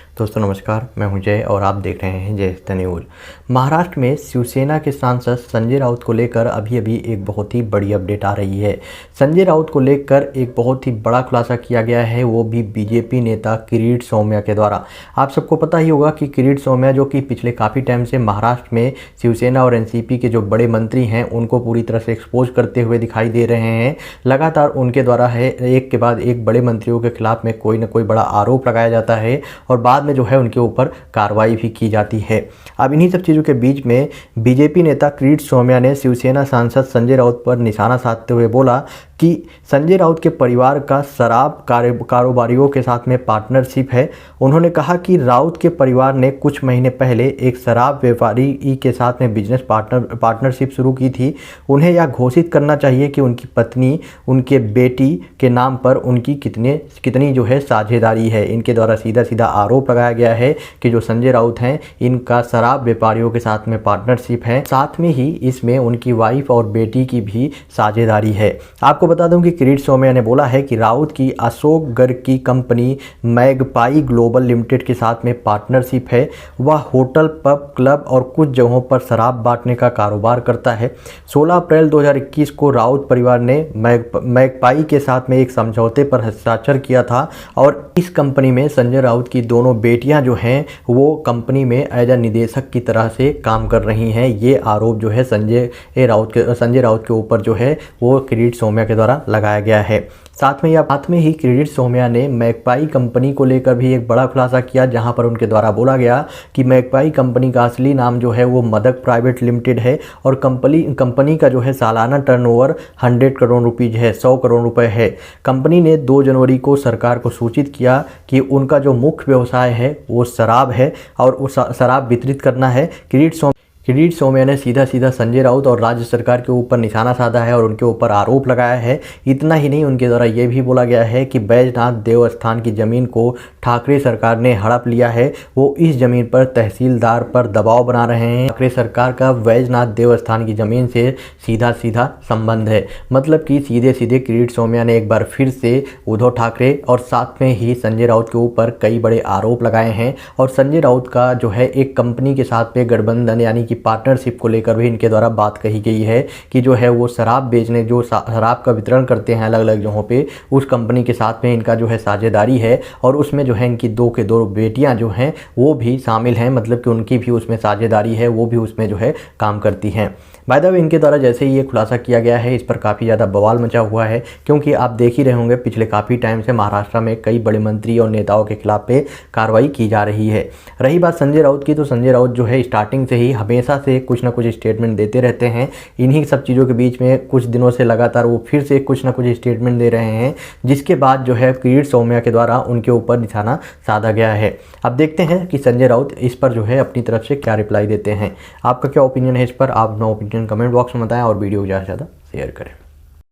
दोस्तों नमस्कार, मैं हूं जय और आप देख रहे हैं जय द न्यूज़। महाराष्ट्र में शिवसेना के सांसद संजय राउत को लेकर अभी एक बहुत ही बड़ी अपडेट आ रही है। संजय राउत को लेकर एक बहुत ही बड़ा खुलासा किया गया है, वो भी बीजेपी नेता किरीट सोमैया के द्वारा। आप सबको पता ही होगा कि किरीट सोमैया जो कि पिछले काफ़ी टाइम से महाराष्ट्र में शिवसेना और एनसीपी के जो बड़े मंत्री हैं उनको पूरी तरह से एक्सपोज करते हुए दिखाई दे रहे हैं। लगातार उनके द्वारा है एक के बाद एक बड़े मंत्रियों के खिलाफ में कोई ना कोई बड़ा आरोप लगाया जाता है और बाद में जो है उनके ऊपर कार्रवाई भी की जाती है। अब इन्हीं सब चीज़ों के बीच में बीजेपी नेता किरीट सोमैया ने शिवसेना सांसद संजय राउत पर निशाना साधते हुए बोला कि संजय राउत के परिवार का शराब कारोबारियों के साथ में पार्टनरशिप है। उन्होंने कहा कि राउत के परिवार ने कुछ महीने पहले एक शराब व्यापारी के साथ में बिजनेस पार्टनरशिप शुरू की थी। उन्हें यह घोषित करना चाहिए कि उनकी पत्नी उनके बेटी के नाम पर उनकी कितनी जो है साझेदारी है। इनके द्वारा सीधा आरोप लगाया गया है कि जो संजय राउत हैं इनका शराब व्यापारियों के साथ में पार्टनरशिप है, साथ में ही इसमें उनकी वाइफ और बेटी की भी साझेदारी है। आपको बता दूं कि किरीट सोमैया ने बोला है कि राउत की अशोक गर्ग की कंपनी मैगपाई ग्लोबल लिमिटेड के साथ में पार्टनरशिप है। वह होटल, पब, क्लब और कुछ जगहों पर शराब बांटने का कारोबार करता है। 16 अप्रैल 2021 को राउत परिवार ने मैगपाई के साथ में एक समझौते पर हस्ताक्षर किया था और इस कंपनी में संजय राउत की दोनों बेटियां जो हैं वो कंपनी में एज ए निदेशक की तरह से काम कर रही हैं। ये आरोप जो है संजय राउत के ऊपर जो है वो किरीट सोमैया के द्वारा लगाया गया है। साथ में ही किरीट सोमैया ने मैगपाई कंपनी को लेकर भी एक बड़ा खुलासा किया, जहां पर उनके द्वारा बोला गया कि मैगपाई कंपनी का असली नाम जो है वो मदक प्राइवेट लिमिटेड है और कंपनी का जो है सालाना टर्नओवर 100 करोड़ रुपीज है, 100 करोड़ रुपए है। कंपनी ने 2 जनवरी को सरकार को सूचित किया कि उनका जो मुख्य व्यवसाय है वो शराब है और उस शराब वितरित करना है। किरीट सोमैया ने सीधा संजय राउत और राज्य सरकार के ऊपर निशाना साधा है और उनके ऊपर आरोप लगाया है। इतना ही नहीं, उनके द्वारा ये भी बोला गया है कि बैजनाथ देवस्थान की ज़मीन को ठाकरे सरकार ने हड़प लिया है। वो इस ज़मीन पर तहसीलदार पर दबाव बना रहे हैं। ठाकरे सरकार का बैजनाथ देवस्थान की ज़मीन से सीधा संबंध है। मतलब कि सीधे किरीट सोमैया ने एक बार फिर से उद्धव ठाकरे और साथ में ही संजय राउत के ऊपर कई बड़े आरोप लगाए हैं और संजय राउत का जो है एक कंपनी के साथ में गठबंधन यानी कि पार्टनरशिप को लेकर भी इनके द्वारा बात कही गई है कि जो है वो शराब बेचने, जो शराब का वितरण करते हैं अलग अलग जगहों पे, उस कंपनी के साथ में इनका जो है साझेदारी है और उसमें जो है इनकी 2 के 2 बेटियां जो हैं वो भी शामिल हैं। मतलब कि उनकी भी उसमें साझेदारी है, वो भी उसमें जो है काम करती हैं। बाय द वे, इनके द्वारा जैसे ही ये खुलासा किया गया है इस पर काफ़ी ज़्यादा बवाल मचा हुआ है, क्योंकि आप देख ही रहे होंगे पिछले काफ़ी टाइम से महाराष्ट्र में कई बड़े मंत्री और नेताओं के खिलाफ पे कार्रवाई की जा रही है। रही बात संजय राउत की, तो संजय राउत जो है स्टार्टिंग से ही हमेशा से कुछ ना कुछ स्टेटमेंट देते रहते हैं। इन्हीं सब चीज़ों के बीच में कुछ दिनों से लगातार वो फिर से कुछ ना कुछ स्टेटमेंट दे रहे हैं, जिसके बाद जो है किरीट सोमैया के द्वारा उनके ऊपर निशाना साधा गया है। अब देखते हैं कि संजय राउत इस पर जो है अपनी तरफ से क्या रिप्लाई देते हैं। आपका क्या ओपिनियन है इस पर? आप अपना ओपिनियन कमेंट बॉक्स में बताएं और वीडियो को ज़्यादा से ज़्यादा शेयर करें।